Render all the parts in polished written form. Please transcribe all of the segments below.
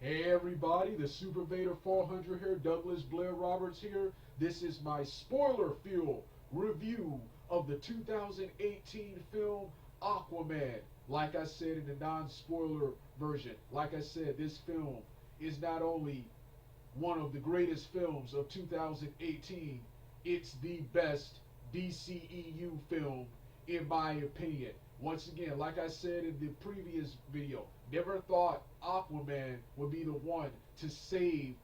Hey everybody, the Super Vader 400 here, Douglas Blair Roberts here. This is my spoiler fuel review of the 2018 film Aquaman. Like I said in the non-spoiler version, like I said, this film is not only one of the greatest films of 2018, it's the best DCEU film in my opinion. Once again, like I said in the previous video, never thought Aquaman would be the one to save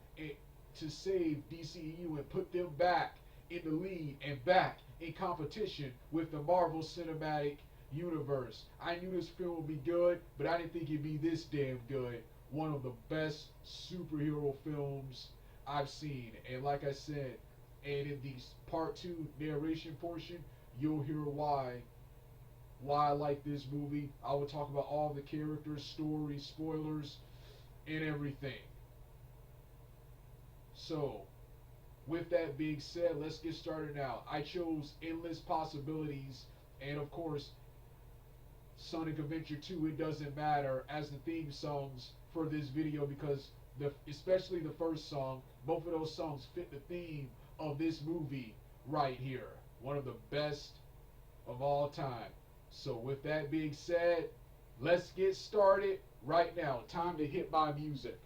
DCEU and put them back in the lead and back in competition with the Marvel Cinematic Universe. I knew this film would be good, but I didn't think it'd be this damn good. One of the best superhero films I've seen. And like I said, and in the part 2 narration portion, you'll hear why I like this movie. I will talk about all the characters, stories, spoilers, and everything. So, with that being said, let's get started now. I chose Endless Possibilities, and of course, Sonic Adventure 2, It Doesn't Matter, as the theme songs for this video because especially the first song, both of those songs fit the theme of this movie right here. One of the best of all time. So with that being said, let's get started right now. Time to hit my music.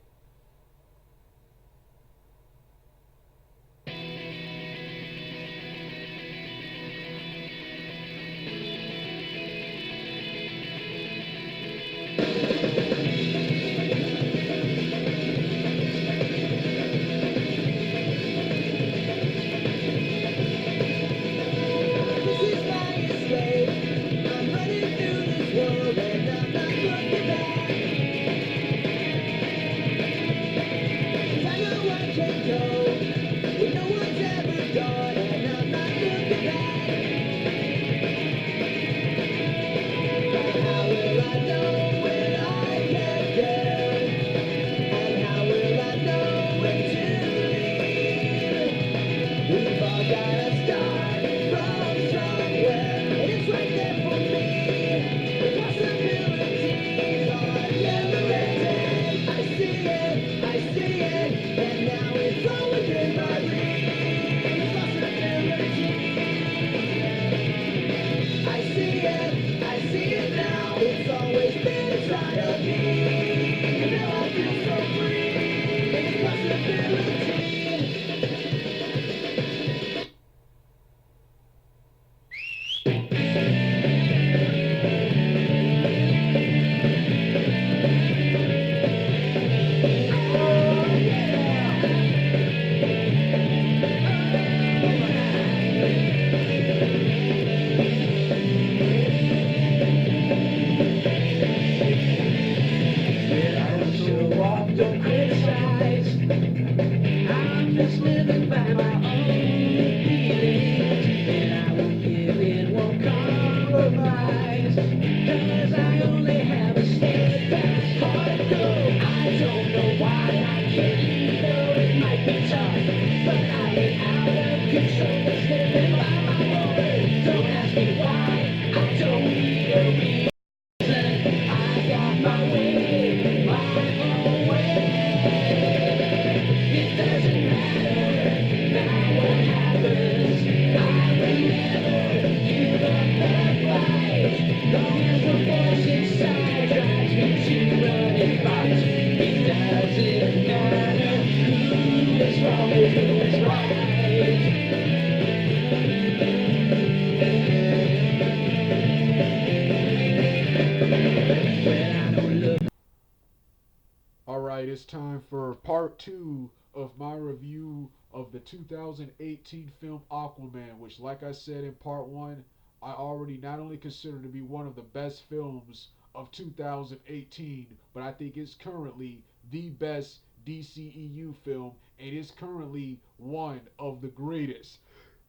Alright, it's time for part 2 of my review of the 2018 film Aquaman, which, like I said in part 1, I already not only consider to be one of the best films of 2018, but I think it's currently the best DCEU film, and it's currently one of the greatest.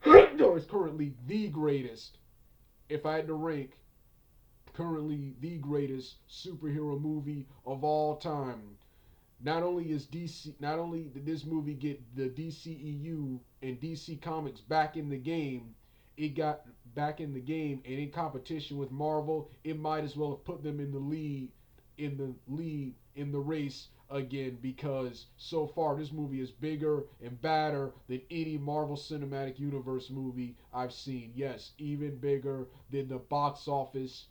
No, it's currently the greatest. If I had to rank, currently the greatest superhero movie of all time. Not only did this movie get the DCEU and DC Comics back in the game, it got back in the game and in competition with Marvel. It might as well have put them in the lead in the lead in the race again, because so far this movie is bigger and badder than any Marvel Cinematic Universe movie I've seen. Yes, even bigger than the box office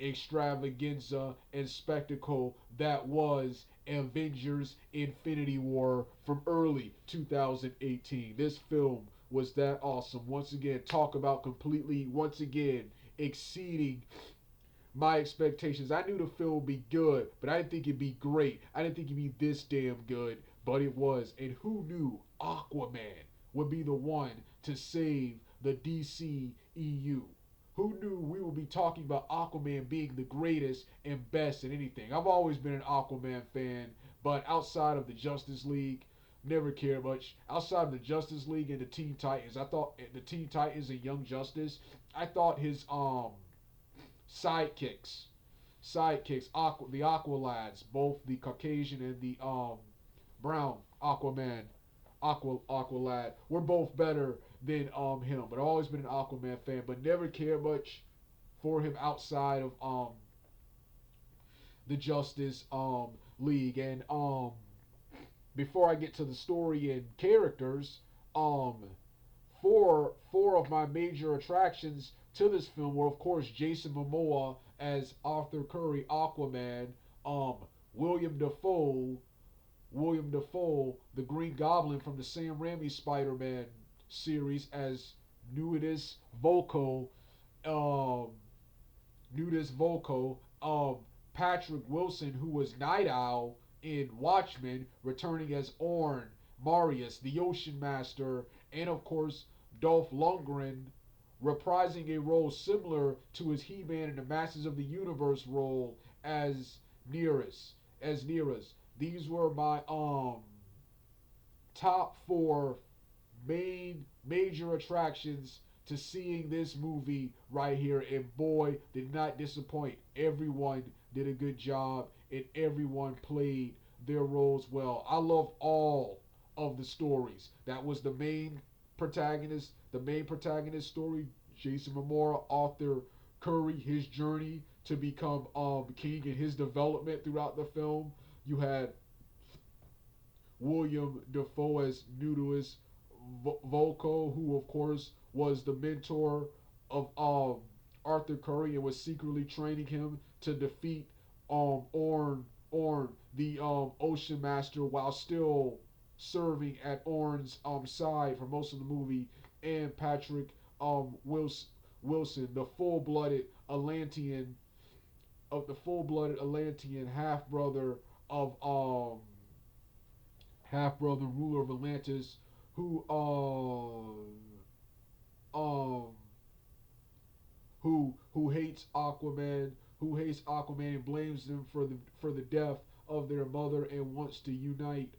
extravaganza and spectacle that was Avengers Infinity War from early 2018. This film was that awesome. Once again, talk about completely, once again, exceeding my expectations. I knew the film would be good, but I didn't think it'd be great. I didn't think it'd be this damn good, but it was. And who knew Aquaman would be the one to save the DCEU? Who knew we would be talking about Aquaman being the greatest and best in anything? I've always been an Aquaman fan, but outside of the Justice League, never cared much. Outside of the Justice League and the Teen Titans, I thought the Teen Titans and Young Justice, I thought his sidekicks, the Aqua lads, both the Caucasian and the brown Aquaman, Aqua lad, were both better than him. But I've always been an Aquaman fan, but never cared much for him outside of the Justice League. And before I get to the story and characters, um four of my major attractions to this film were, of course, Jason Momoa as Arthur Curry, Aquaman, um, William Dafoe, the Green Goblin from the Sam Raimi Spider-Man series as Nudis Volko, um, Nudis Volko, Patrick Wilson, who was Night Owl in Watchmen, returning as Orn, Marius, the Ocean Master, and of course Dolph Lundgren, reprising a role similar to his He-Man in the Masters of the Universe role as Nearest. These were my top four main major attractions to seeing this movie right here, and boy, did not disappoint. Everyone did a good job, and everyone played their roles well. I loved all of the stories. That was the main protagonist story, Jason Momoa, Arthur Curry, his journey to become king and his development throughout the film. You had William Dafoe as Nudus Volko, who of course was the mentor of Arthur Curry and was secretly training him to defeat Orn, the Ocean Master, while still serving at Orn's side for most of the movie, and Patrick Wilson, the full-blooded Atlantean half brother ruler of Atlantis, who hates Aquaman, and blames them for the death of their mother, and wants to unite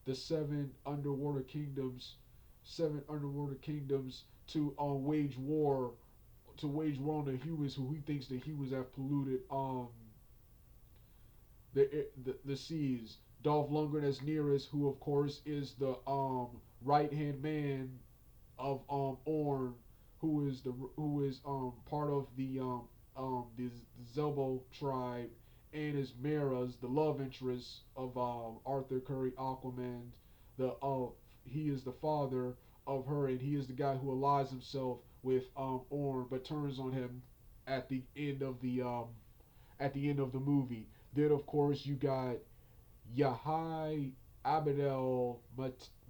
the seven underwater kingdoms to wage war on the humans, who he thinks the humans have polluted the seas. Dolph Lundgren as Nearest, who of course is the right hand man of Orn, who is part of the Zelbo tribe, and is Mara's the love interest of Arthur Curry, Aquaman. He is the father of her, and he is the guy who allies himself with Orn, but turns on him at the end of the movie. Then of course you got Yahai Abdel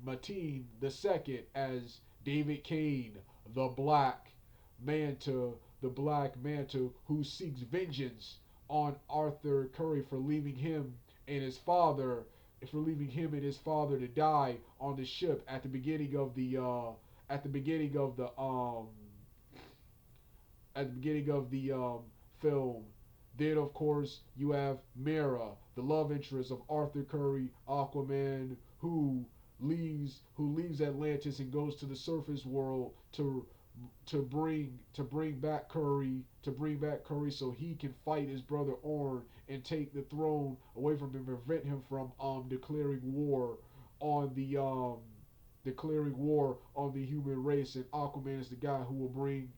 Mateen II as David Kane, the Black Manta, who seeks vengeance on Arthur Curry for leaving him and his father to die on the ship at the beginning of the film. Then, of course, you have Mera, the love interest of Arthur Curry, Aquaman, who leaves Atlantis and goes to the surface world to bring back Curry so he can fight his brother Orn and take the throne away from him, prevent him from declaring war on the human race. And Aquaman is the guy who will bring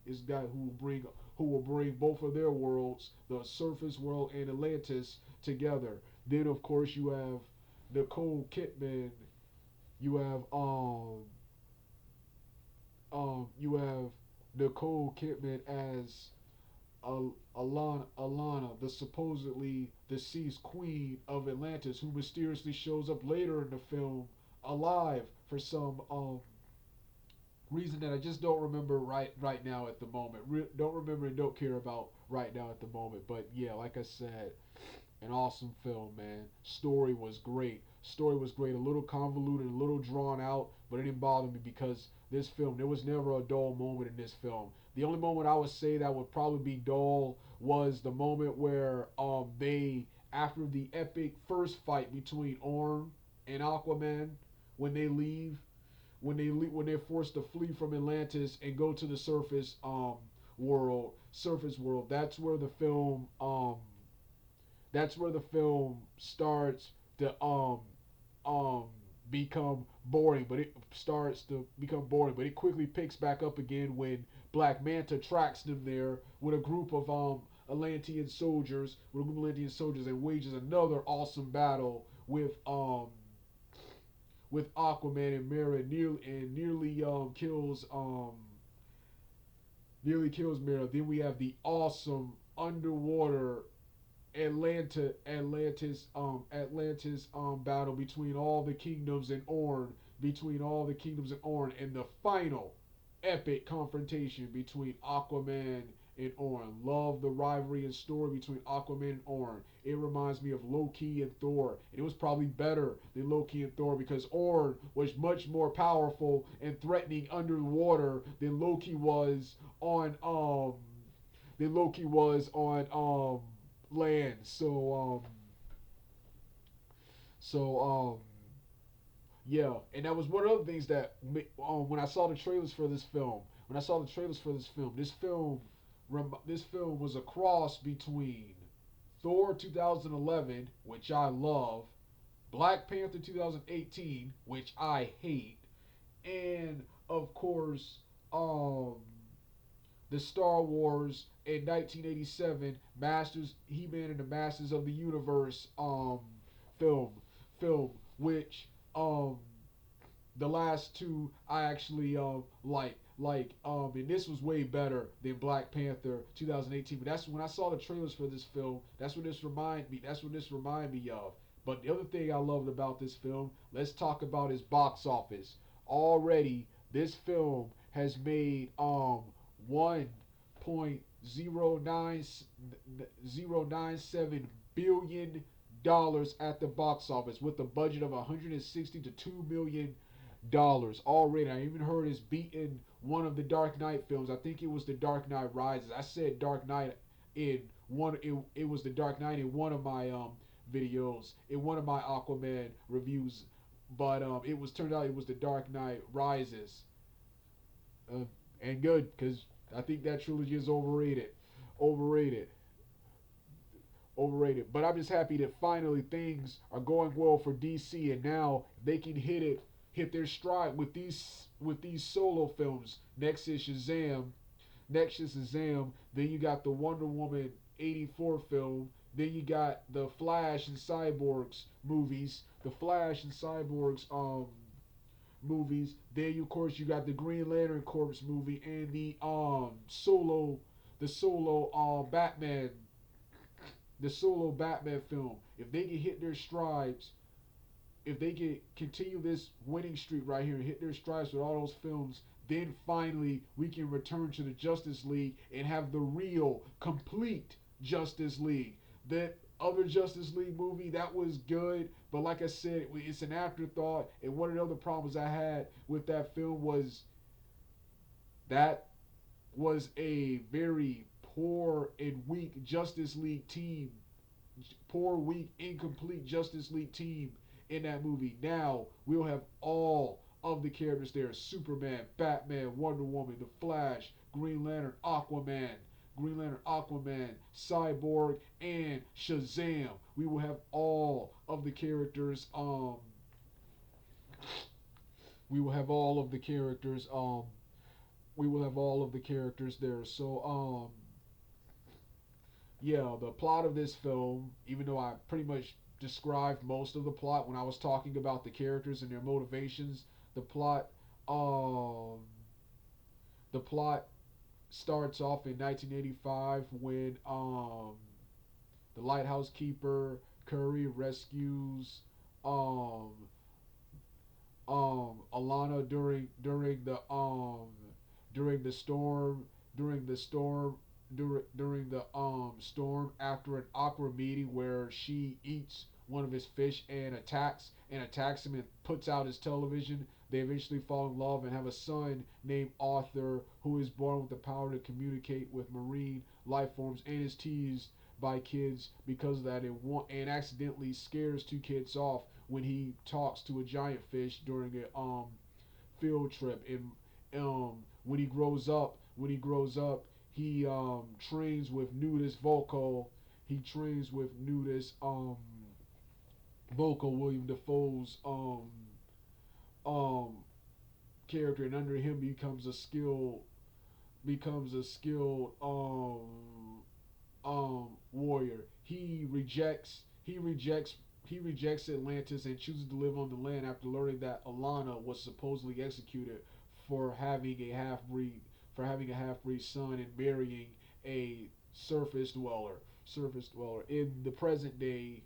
who will bring both of their worlds, the surface world and Atlantis, together. Then of course you have Nicole Kidman. You have you have Nicole Kidman as Alana, the supposedly deceased queen of Atlantis, who mysteriously shows up later in the film alive for some reason that I just don't remember right now at the moment. Don't remember and don't care about right now at the moment. But yeah, like I said, an awesome film, man. Story was great. Story was great. A little convoluted, a little drawn out, but it didn't bother me because this film, there was never a dull moment in this film. The only moment I would say that would probably be dull was the moment where they, after the epic first fight between Orm and Aquaman, when they leave, when they're forced to flee from Atlantis and go to the surface world. That's where the film starts to um become boring, but it starts to become boring, but it quickly picks back up again when Black Manta tracks them there with a group of Atlantean soldiers and wages another awesome battle with Aquaman and Mera, nearly kills Mera. Then we have the awesome underwater Atlantis battle between all the kingdoms and Orn, and the final epic confrontation between Aquaman and Orn. Love the rivalry and story between Aquaman and Orn. It reminds me of Loki and Thor. And it was probably better than Loki and Thor because Orn was much more powerful and threatening under the water than Loki was on land. So yeah, and that was one of the things that when I saw the trailers for this film, this film was a cross between Thor 2011, which I love, Black Panther 2018, which I hate, and of course, the Star Wars in 1987 Masters He-Man and the Masters of the Universe film film which the last two I actually and this was way better than Black Panther 2018. But that's when I saw the trailers for this film. That's what this reminded me of. But the other thing I loved about this film, let's talk about his box office. Already, this film has made 1.097 billion at the box office with a budget of 160 to $2 million already. I even heard it's beaten one of the Dark Knight films. I think it was the Dark Knight Rises. I said Dark Knight in one. It was the Dark Knight in one of my videos, in one of my Aquaman reviews, but it was turned out it was the Dark Knight Rises, uh, and good because I think that trilogy is overrated, overrated. But I'm just happy that finally things are going well for DC, and now they can hit their stride with these solo films. Next is Shazam. Then you got the Wonder Woman '84 film. Then you got the Flash and Cyborgs movies. The Flash and Cyborgs movies. Then you, of course you got the Green Lantern Corps movie and the solo Batman the solo Batman film. If they can hit their strides, if they can continue this winning streak right here and hit their strides with all those films, then finally we can return to the Justice League and have the real, complete Justice League. That other Justice League movie, that was good, but like I said, it's an afterthought. And one of the other problems I had with that film was that was a very poor and weak Justice League team, poor, weak, incomplete Justice League team in that movie. Now we'll have all of the characters there: Superman, Batman, Wonder Woman, The Flash, Green Lantern, Aquaman, Cyborg, and Shazam. We will have all of the characters. We will have all of the characters. We will have all of the characters there. So yeah, the plot of this film, even though I pretty much described most of the plot when I was talking about the characters and their motivations, the plot, um, the plot starts off in 1985 when the lighthouse keeper Curry rescues um Alana during the storm during the storm during the storm after an awkward meeting where she eats one of his fish and attacks him and puts out his television. They eventually fall in love and have a son named Arthur, who is born with the power to communicate with marine life forms and is teased by kids because of that, and accidentally scares two kids off when he talks to a giant fish during a field trip. And when he grows up, he trains with nudist vocal. He trains with nudist vocal William Defoe's um character, and under him becomes a skilled warrior. He rejects Atlantis and chooses to live on the land after learning that Alana was supposedly executed for having a half breed son and marrying a surface dweller. In the present day,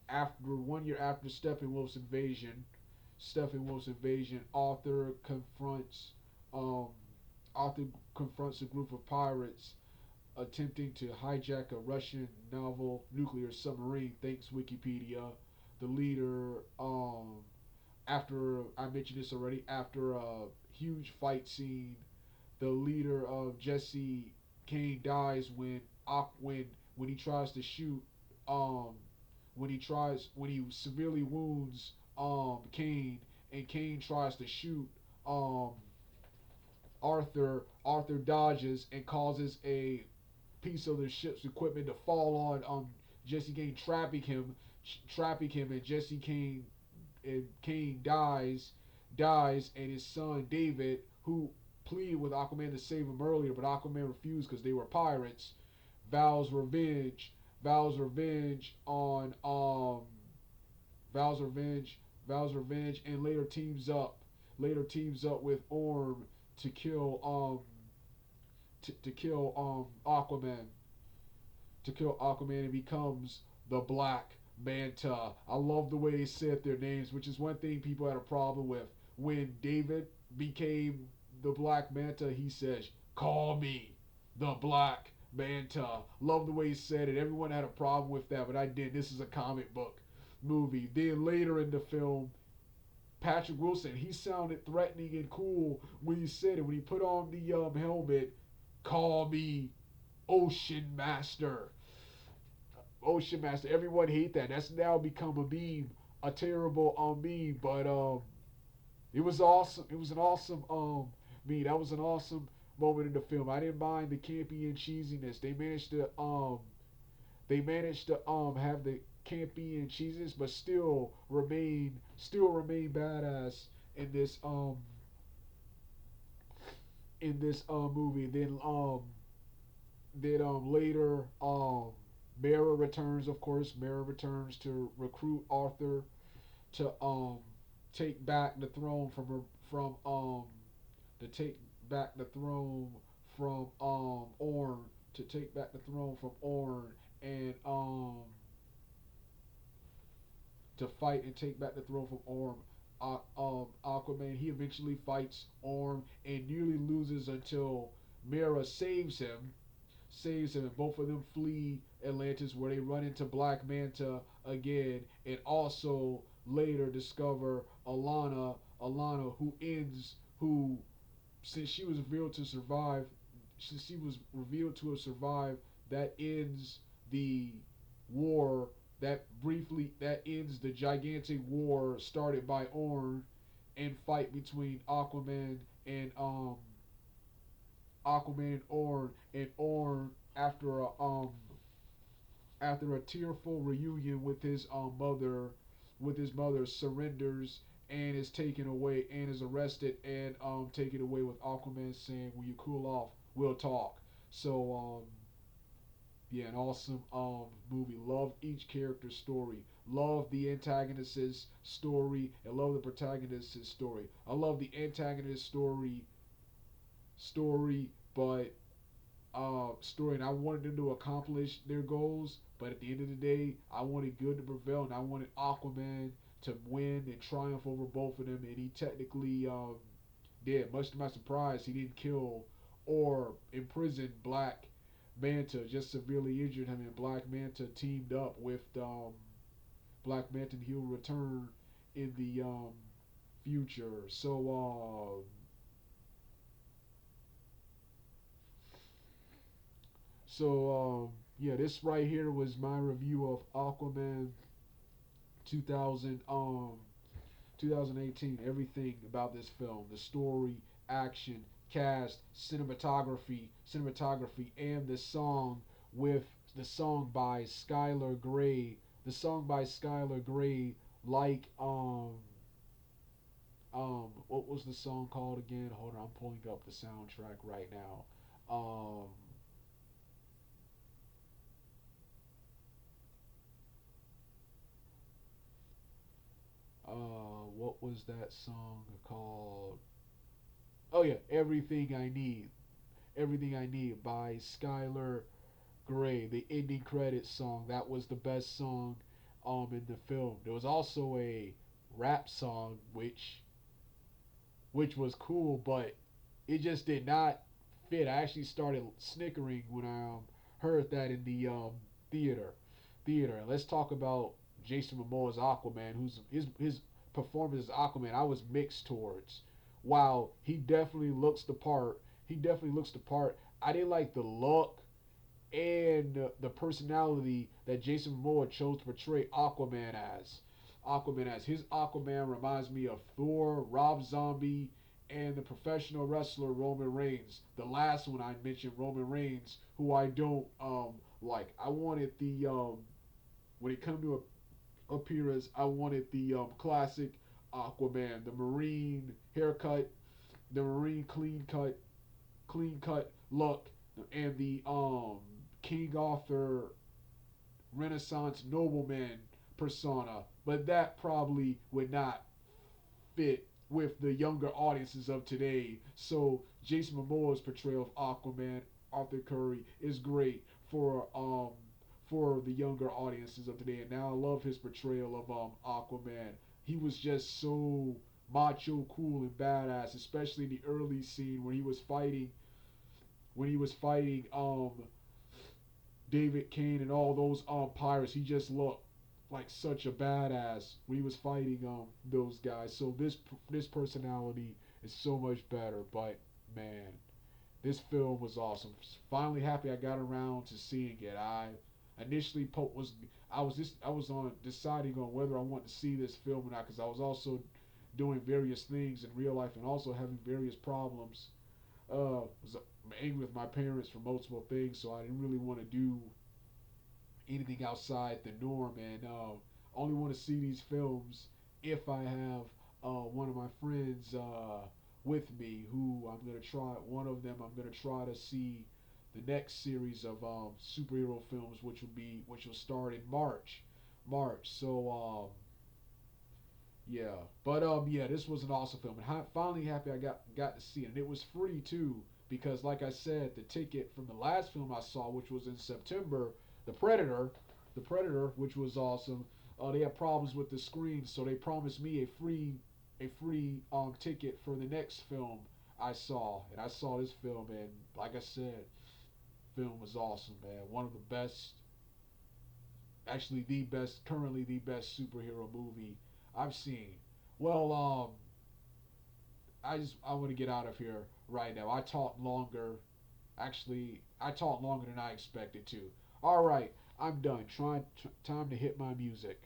after 1 year after Steppenwolf's invasion, um, Arthur confronts a group of pirates attempting to hijack a Russian naval nuclear submarine. Thanks Wikipedia. The leader, after I mentioned this already, after a huge fight scene, the leader of Jesse Kane dies when he tries to shoot um when he severely wounds Kane, and Kane tries to shoot um Arthur dodges and causes a piece of the ship's equipment to fall on Jesse Kane, trapping him, and Kane dies, and his son David, who pleaded with Aquaman to save him earlier, but Aquaman refused because they were pirates, vows revenge, vows revenge on vows revenge, vows revenge, and later teams up with Orm to kill to kill Aquaman and becomes the Black Manta. I love the way they said their names, which is one thing people had a problem with. When David became the Black Manta, he says, "Call me the Black Manta." Love the way he said it. Everyone had a problem with that, but I did. This is a comic book movie. Then later in the film, Patrick Wilson, he sounded threatening and cool when he said it. When he put on the helmet, "Call me Ocean Master." Ocean Master. Everyone hate that. That's now become a meme, a terrible meme. But it was awesome. It was an awesome meme. That was an awesome moment in the film. I didn't mind the campy and cheesiness. They managed to have the campy and cheesiness, but still remain badass in this movie. Then later Mara returns, of course. Mara returns to recruit Arthur to take back the throne from to take back the throne from Orn to take back the throne from Orn and to fight and take back the throne from Orm. Aquaman, he eventually fights Orm and nearly loses until Mera saves him, and both of them flee Atlantis, where they run into Black Manta again, and also later discover Alana, who since she was revealed to survive, since she was revealed to have survived, that ends the war that ends the gigantic war started by Orn and fight between Aquaman and Orn after a tearful reunion with his mother surrenders and is taken away and is arrested and taken away with Aquaman saying, "Will you cool off? We'll talk." So Yeah, an awesome movie. Love each character's story. Love the antagonist's story and love the protagonist's story. I love the antagonist story, but story, and I wanted them to accomplish their goals. But at the end of the day, I wanted good to prevail, and I wanted Aquaman to win and triumph over both of them. And he technically did. Much to my surprise, he didn't kill or imprison Black Manta, just severely injured him. And Black Manta teamed up with Black Manta, and he'll return in the future. Yeah, this right here was my review of Aquaman 2000 2018. Everything about this film, the story, action, cast, cinematography, and with the song by Skylar Grey. The song by Skylar Grey, like what was the song called again? Hold on, I'm pulling up the soundtrack right now. What was that song called? Oh yeah, Everything I Need. Everything I Need by Skylar Grey, the ending credits song. That was the best song in the film. There was also a rap song which was cool, but it just did not fit. I actually started snickering when I heard that in the theater. Theater. Let's talk about Jason Momoa's Aquaman, who's his performance as Aquaman. I was mixed towards. While he definitely looks the part, I didn't like the look and the personality that Jason Momoa chose to portray Aquaman as. His Aquaman reminds me of Thor, Rob Zombie, and the professional wrestler Roman Reigns. The last one I mentioned, Roman Reigns, who I don't like. I wanted the when it come to appearance, I wanted the classic Aquaman, the marine haircut, the marine clean cut look, and the King Arthur Renaissance nobleman persona. But that probably would not fit with the younger audiences of today. So Jason Momoa's portrayal of Aquaman, Arthur Curry, is great for the younger audiences of today. And now I love his portrayal of Aquaman. He was just so macho, cool, and badass, especially in the early scene when he was fighting David Kane and all those pirates. He just looked like such a badass when he was fighting those guys. So this personality is so much better. But man, this film was awesome. Finally happy I got around to seeing it. Initially was I was on deciding on whether I wanted to see this film or not, because I was also doing various things in real life and also having various problems. Was angry with my parents for multiple things, so I didn't really want to do anything outside the norm, and only want to see these films if I have one of my friends with me, who I'm gonna try. One of them I'm gonna try to see the next series of superhero films, which will start in March. Yeah, but yeah, this was an awesome film, and finally happy I got to see it, and it was free too, because like I said, the ticket from the last film I saw, which was in September, the Predator, which was awesome. They had problems with the screen, so they promised me a free ticket for the next film I saw, and I saw this film, and like I said, film was awesome, man. One of the best, actually the best, currently the best superhero movie I've seen. Well, I want to get out of here right now. I talked longer. Actually, I talked longer than I expected to. All right, I'm done. Time to hit my music.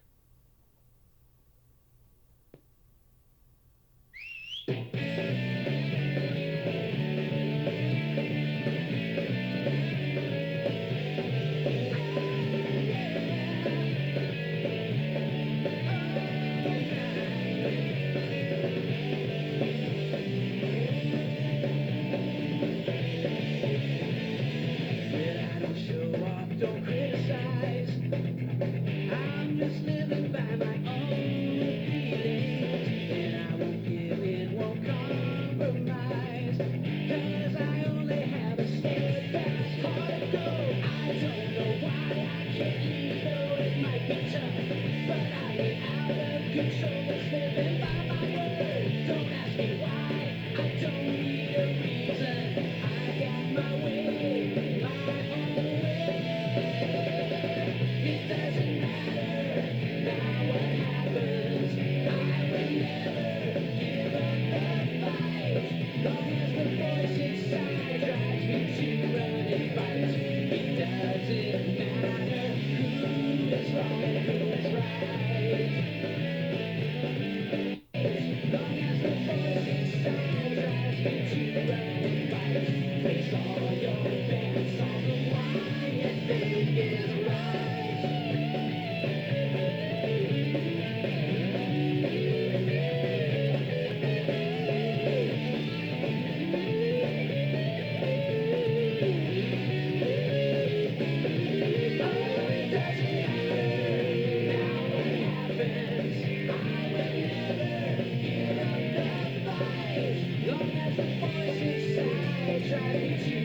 Said I don't show off, don't Long as the voice inside tries to